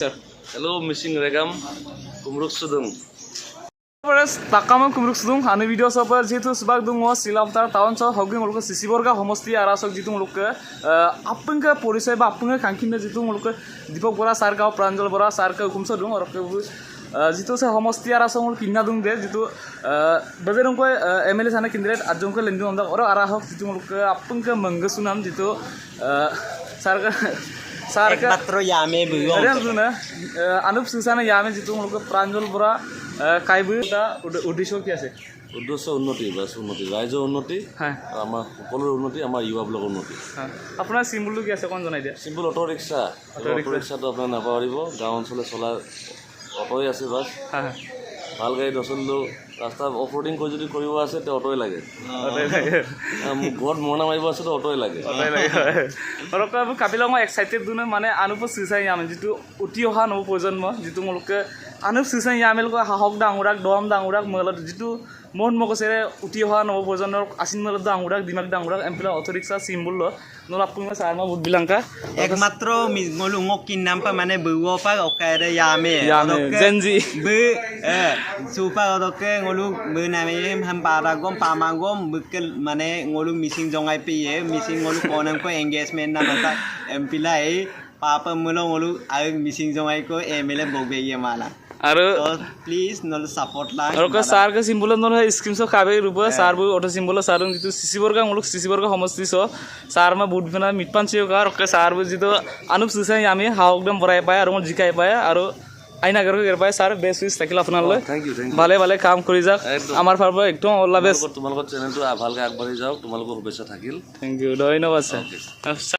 Hello, Missing Regam, Kumruk Sudung. Takama kumruk sudung ane video sabar jitu sebab dungo silam tar tahun so hogi muluk sisiborga homosti arasok jitu muluk apengka polisai ba apengka kangkinda jitu muluk Deepak Bora sarka Pranjal Bora sarka hukumsa dung orok jitu se homosti arasok muluk kinna dung de jitu beberong ko MLA sana kindret ajong ko lendu amda orok arahok jitu muluk apengka manggasunam jitu sarka एकमात्र यामे बुयो अरे सुना अनुप सुसाना यामे जितु मुलुक प्रांजल बरा काइबु दा उद्देश्य কি আছে উদ্দেশ্য উন্নতি বাস উন্নতি ৰাজ্যৰ উন্নতি হ্যাঁ আমাৰ সকলোৰ উন্নতি আমাৰ ইউৱা ব্লকৰ উন্নতি আপোনাৰ সিম্বলটো কি আছে কোন জনাই দিয়া সিম্বল অটো ৰিক্সা ৰিক্সাটো আপোনাৰ নাপাৰিব গাঁও অঞ্চলে চলা অটোই আছে বাস হ্যাঁ ভাল গাড়ী নচলিলেও ৰাস্তা অফ ৰোডিং কৰি যদি কৰিব আছে তে অটোই লাগে ঘৰত মৰণা মাৰিব আছে তো অটোই লাগে অৰক কাবিলং এক্সাইটেড দুনে মানে আনুপ সুসাই আমি যিটো উঠি অহা নৱ প্ৰজন্ম যিটো মুলকে আনুপ সুসাই আমেলক হাহক ডাঙুৰাক দম ডাঙুৰাক মলত যিটো মন মগছেৰে উঠি অহা নৱ প্ৰজন্মৰ আছিন মলত ডাঙুৰাক দিমাগ ডাঙুৰাক এমপ্লা অথৰিক্সা সিম্বল নল আপুনা সাৰমা বহুত বিলাংকা एकमात्र ngolungo kinampa mane buwo pa okaire yame Gen Z bu supa odoke ngolu bu name ham paragom pamagom bukel mane ngolu missing jongai piye missing ngolu konam ko engagement na mata empila e papa mulo ngolu ag missing jongai ko emele bogbe ye mala আৰু please নল support লা আৰু সাৰ কা symbol নল screenshot কাবে ৰূপ সাৰ বু auto symbol সাৰ যিটো সিসিবৰকা মুলক সিসিবৰকা সমষ্টি ছ সাৰ মা বহুত বিনা মিটপান চিও কা ৰকে সাৰ বু যিটো অনুপ সুসাই আমি হাওকদম বৰাই পায় আৰু জিকাই পায় আৰু আইনা গৰ গৰ পায় সাৰ বেছ উইচ থাকিল আপোনালৈ থ্যাংক ইউ ভালে ভালে কাম কৰি যাওক আমাৰ ফালৰ একদম অল দা বেষ্ট তোমালোকৰ চেনেলটো ভালকৈ আগবাঢ়ি যাওক তোমালোকৰ শুভেচ্ছা থাকিল থ্যাংক ইউ ধন্যবাদ স্যাৰ